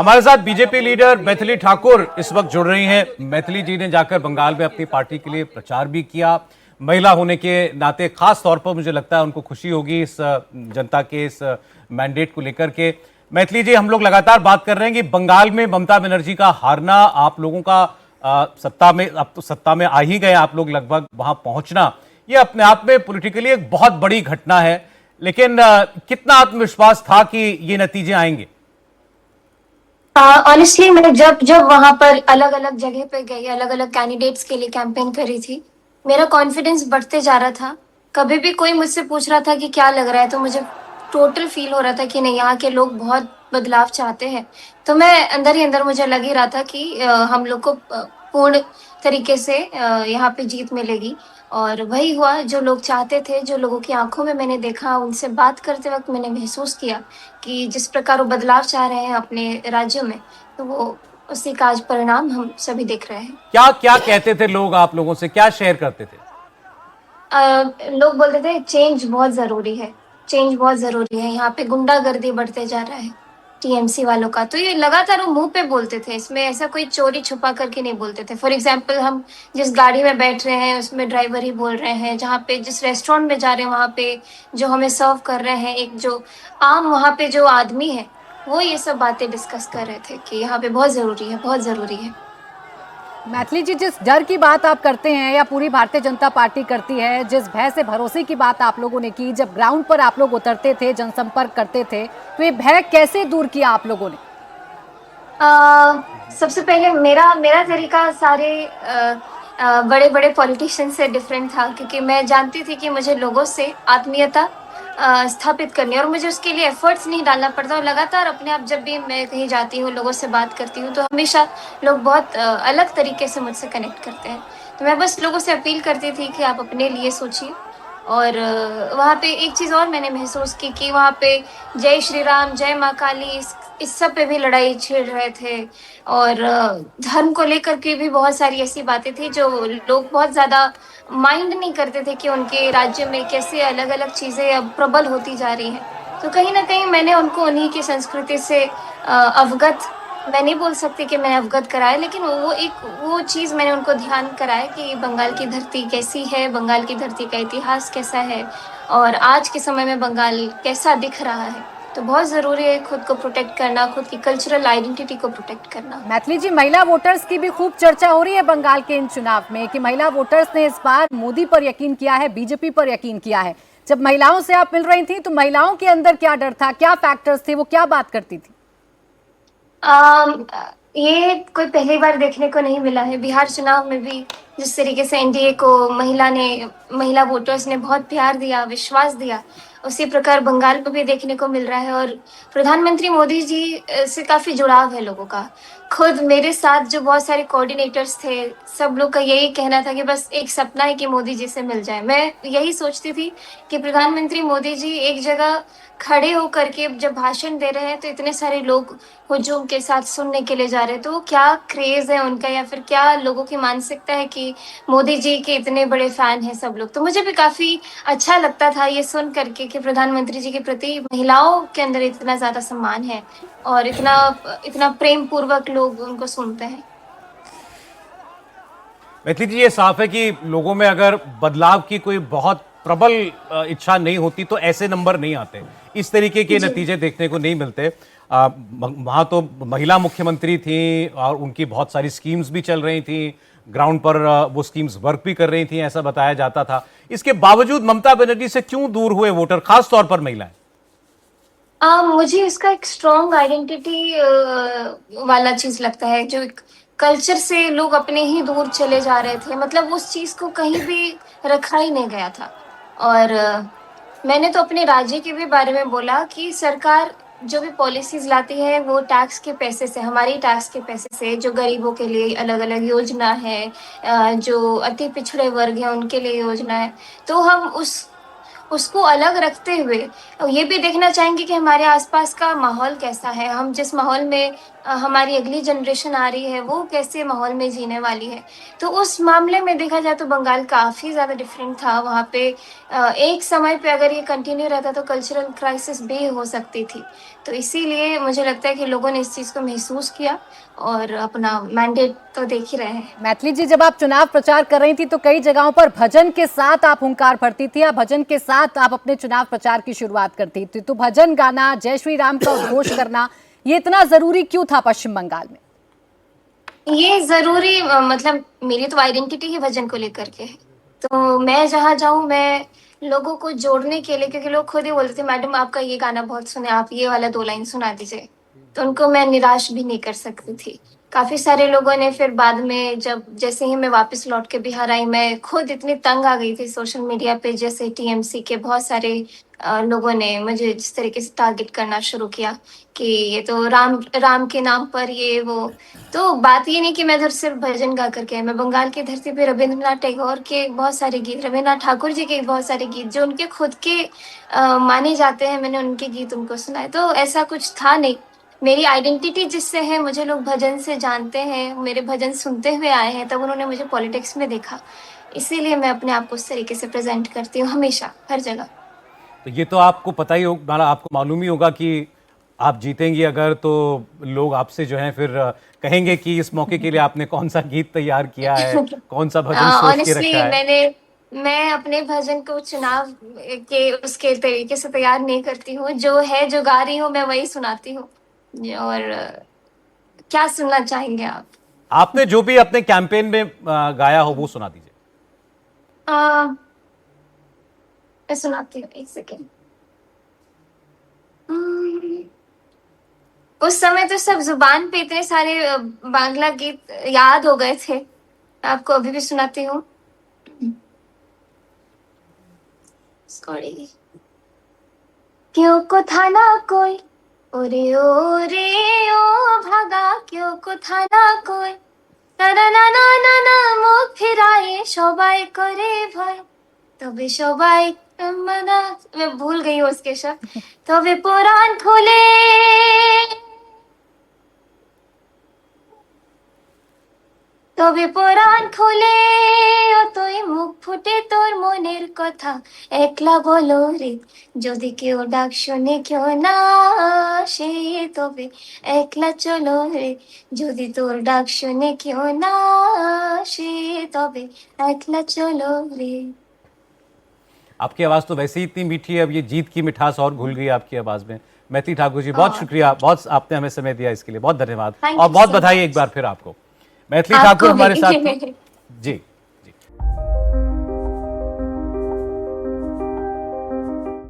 हमारे साथ BJP leader Maithili Thakur इस वक्त जुड़ रही हैं। मैथिली जी ने जाकर बंगाल में अपनी पार्टी के लिए प्रचार भी किया। महिला होने के नाते खास तौर पर मुझे लगता है उनको खुशी होगी इस जनता के इस मैंडेट को लेकर के। मैथिली जी, हम लोग लगातार बात कर रहे हैं कि बंगाल में ममता बनर्जी का हारना, आप लोगों का सत्ता में, अब तो सत्ता में आ ही गए आप लोग, लगभग वहां पहुंचना, ये अपने आप में पॉलिटिकली एक बहुत बड़ी घटना है। लेकिन कितना आत्मविश्वास था कि ये नतीजे आएंगे? ऑनेस्टली मैं जब जब वहां पर अलग अलग जगह पे गई, अलग अलग कैंडिडेट्स के लिए कैंपेन करी थी, मेरा कॉन्फिडेंस बढ़ते जा रहा था। कभी भी कोई मुझसे पूछ रहा था कि क्या लग रहा है, तो मुझे टोटल फील हो रहा था कि नहीं, यहाँ के लोग बहुत बदलाव चाहते हैं। तो मैं अंदर ही अंदर मुझे लग ही रहा था कि हम लोग को पूर्ण तरीके से यहाँ पे जीत मिलेगी। और वही हुआ जो लोग चाहते थे, जो लोगों की आंखों में मैंने देखा, उनसे बात करते वक्त मैंने महसूस किया कि जिस प्रकार वो बदलाव चाह रहे हैं अपने राज्यों में, तो वो उसी का आज परिणाम हम सभी देख रहे हैं। क्या क्या कहते थे लोग आप लोगों से, क्या शेयर करते थे? लोग बोलते थे चेंज बहुत जरूरी है, चेंज बहुत जरूरी है, यहाँ पे गुंडागर्दी बढ़ते जा रहा है टीएमसी वालों का। तो ये लगातार वो मुंह पे बोलते थे, इसमें ऐसा कोई चोरी छुपा करके नहीं बोलते थे। फॉर एग्जाम्पल, हम जिस गाड़ी में बैठ रहे हैं उसमें ड्राइवर ही बोल रहे हैं, जहाँ पे जिस रेस्टोरेंट में जा रहे हैं वहाँ पे जो हमें सर्व कर रहे हैं, एक जो आम वहाँ पे जो आदमी है, वो ये सब बातें डिस्कस कर रहे थे कि यहाँ पे बहुत जरूरी है, बहुत जरूरी है। मैथिली जी, जिस डर की बात आप करते हैं या पूरी भारतीय जनता पार्टी करती है, जिस भय से भरोसे की बात आप लोगों ने की, जब ग्राउंड पर आप लोग उतरते थे, जनसंपर्क करते थे, तो ये भय कैसे दूर किया आप लोगों ने? सबसे पहले मेरा मेरा तरीका सारे बड़े बड़े पॉलिटिशियन से डिफरेंट था, क्योंकि मैं जानती थी कि मुझे लोगों से आत्मीयता स्थापित करनी है और मुझे उसके लिए एफर्ट्स नहीं डालना पड़ता। और लगातार अपने आप जब भी मैं कहीं जाती हूँ, लोगों से बात करती हूँ, तो हमेशा लोग बहुत अलग तरीके से मुझसे कनेक्ट करते हैं। तो मैं बस लोगों से अपील करती थी कि आप अपने लिए सोचिए। और वहाँ पे एक चीज़ और मैंने महसूस की कि वहाँ पे जय श्री राम, जय माँ काली, इस सब पे भी लड़ाई छिड़ रहे थे। और धर्म को लेकर के भी बहुत सारी ऐसी बातें थी जो लोग बहुत ज़्यादा माइंड नहीं करते थे कि उनके राज्य में कैसे अलग अलग चीज़ें अब प्रबल होती जा रही हैं। तो कहीं ना कहीं मैंने उनको उन्हीं की संस्कृति से अवगत, मैं नहीं बोल सकती कि मैंने अवगत कराया, लेकिन वो चीज़ मैंने उनको ध्यान कराया कि बंगाल की धरती कैसी है, बंगाल की धरती का इतिहास कैसा है और आज के समय में बंगाल कैसा दिख रहा है। तो बहुत ज़रूरी है खुद को प्रोटेक्ट करना, खुद की कल्चरल आइडेंटिटी को प्रोटेक्ट करना। मैथिली जी, महिला वोटर्स की भी खूब चर्चा हो रही है बंगाल के इन चुनाव में कि महिला वोटर्स ने इस बार मोदी पर यकीन किया है, बीजेपी पर यकीन किया है। जब महिलाओं से आप मिल रही थी, तो महिलाओं के अंदर क्या डर था, क्या फैक्टर्स थे, वो क्या बात करती थी? अम, ये कोई पहली बार देखने को नहीं मिला है। बिहार चुनाव में भी जिस तरीके से एनडीए को महिला वोटर्स ने बहुत प्यार दिया, विश्वास दिया, उसी प्रकार बंगाल को भी देखने को मिल रहा है। और प्रधानमंत्री मोदी जी से काफी जुड़ाव है लोगों का। खुद मेरे साथ जो बहुत सारे कोऑर्डिनेटर्स थे, सब लोग का यही कहना था कि बस एक सपना है कि मोदी जी से मिल जाए। मैं यही सोचती थी कि प्रधानमंत्री मोदी जी एक जगह खड़े होकर के जब भाषण दे रहे हैं, तो इतने सारे लोग हुजूम के साथ सुनने के लिए जा रहे हैं, तो वो क्या क्रेज है उनका, या फिर क्या लोगों की मानसिकता है कि मोदी जी के इतने बड़े फैन हैं सब लोग। तो मुझे भी काफी अच्छा लगता था ये सुन करके कि प्रधानमंत्री जी के प्रति महिलाओं के अंदर इतना ज्यादा सम्मान है और इतना इतना प्रेम पूर्वक लोग उनको सुनते हैं। मैथिली जी, ये साफ है कि लोगों में अगर बदलाव की कोई बहुत प्रबल इच्छा नहीं होती तो ऐसे नंबर नहीं आते, इस तरीके के नतीजे देखने को नहीं मिलते। वहां तो महिला मुख्यमंत्री थी और उनकी बहुत सारी स्कीम्स भी चल रही थी, ग्राउंड पर वो स्कीम्स वर्क भी कर रही थी, ऐसा बताया जाता था। इसके बावजूद ममता बनर्जी से क्यों दूर हुए वोटर, खास तौर पर महिलाएं? मुझे इसका एक स्ट्रॉन्ग आइडेंटिटी वाला चीज लगता है, जो एक कल्चर से लोग अपने ही दूर चले जा रहे थे। मतलब उस चीज को कहीं भी रखा ही नहीं गया था। और मैंने तो अपने राज्य के भी बारे में बोला कि सरकार जो भी पॉलिसीज लाती है वो टैक्स के पैसे से, हमारी टैक्स के पैसे से, जो गरीबों के लिए अलग अलग योजना है, जो अति पिछड़े वर्ग है उनके लिए योजना है, तो हम उसको अलग रखते हुए ये भी देखना चाहेंगे कि हमारे आसपास का माहौल कैसा है, हम जिस माहौल में हमारी अगली जनरेशन आ रही है वो कैसे माहौल में जीने वाली है। तो उस मामले में देखा जाए तो बंगाल काफ़ी ज़्यादा डिफरेंट था। वहाँ पे एक समय पे अगर ये कंटिन्यू रहता तो कल्चरल क्राइसिस भी हो सकती थी। तो इसीलिए मुझे लगता है कि लोगों ने इस चीज़ को महसूस किया और अपना मैंडेट तो देख ही रहे हैं। मैथिली जी, जब आप चुनाव प्रचार कर रही थी तो कई जगहों पर भजन के साथ आप हुंकार भरती थी या भजन के साथ आप अपने चुनाव प्रचार की शुरुआत करती थी। तो भजन गाना, जय श्री राम का उद्घोष करना, ये इतना जरूरी क्यों था पश्चिम बंगाल में? ये ज़रूरी मतलब मेरी तो आइडेंटिटी ही भजन को लेकर के है। तो मैं जहाँ जाऊँ मैं लोगों को जोड़ने के लिए, क्योंकि लोग खुद ही बोलते थे मैडम आपका ये गाना बहुत सुने, आप ये वाला 2 लाइन सुना दीजिए। तो उनको मैं निराश भी नहीं कर सकती थी। काफ़ी सारे लोगों ने फिर बाद में जब जैसे ही मैं वापस लौट के बिहार आई, मैं खुद इतनी तंग आ गई थी सोशल मीडिया पे, जैसे टीएमसी के बहुत सारे लोगों ने मुझे जिस तरीके से टारगेट करना शुरू किया कि ये तो राम राम के नाम पर ये वो। तो बात ये नहीं कि मैं इधर सिर्फ भजन गा करके आई, मैं बंगाल की धरती पे रविंद्रनाथ टैगोर के बहुत सारे गीत, रविन्द्रनाथ ठाकुर जी के बहुत सारे गीत जो उनके खुद के माने जाते हैं, मैंने उनके गीत उनको सुनाए। तो ऐसा कुछ था नहीं। मेरी आइडेंटिटी जिससे है, मुझे लोग भजन से जानते हैं, मेरे भजन सुनते हुए आए हैं, तब उन्होंने मुझे पॉलिटिक्स में देखा। इसीलिए मैं अपने आप को उस तरीके से प्रेजेंट करती हूँ हमेशा, हर जगह। तो ये तो आपको पता ही होगा, मतलब आपको मालूम ही होगा कि आप जीतेंगी अगर, तो लोग आपसे जो है फिर कहेंगे कि इस मौके के लिए आपने कौन सा गीत तैयार किया है, कौन सा भजन सोच के ऑनेस्टली रखा है। मैं अपने भजन को चुनाव के उसके तरीके से तैयार नहीं करती हूँ। जो है, जो गा रही हूँ मैं वही सुनाती हूँ। और क्या सुनना चाहेंगे आप? आपने जो भी अपने कैंपेन में गाया हो वो सुना दीजिए। अ, मैं सुनाती हूँ, एक सेकेंड। उस समय तो सब जुबान पे इतने सारे बांग्ला गीत याद हो गए थे, आपको अभी भी सुनाती हूँ। सॉरी। क्यों को था ना कोई, ओरे ओरे ओ भागा, क्यों को था ना कोई, না না না না না না মুখ ফিরায়ে সবাই করে ভয়, তবে সবাই মানা, मैं भूल गई हूँ उसके शब्द। তবে পুরাণ খুলে, তবে পুরাণ খুলে ও তুই মুখ ফুটে তোর মনের কথা একলা বলো রে, যদি কেউ ডাক শুনে কেউ না আসে, তবে একলা চলো রে, যদি তোর ডাক শুনে কেউ না আসে, তবে একলা চলো রে। आपकी आवाज तो वैसे ही इतनी मीठी है, अब ये जीत की मिठास और घुल गई आपकी आवाज में। मैथिली ठाकुर जी, बहुत शुक्रिया, बहुत आपने हमें समय दिया, इसके लिए बहुत धन्यवाद Thank और you बहुत so बधाई much. एक बार फिर आपको। मैथिली आपको ठाकुर हमारे भी। साथ जी।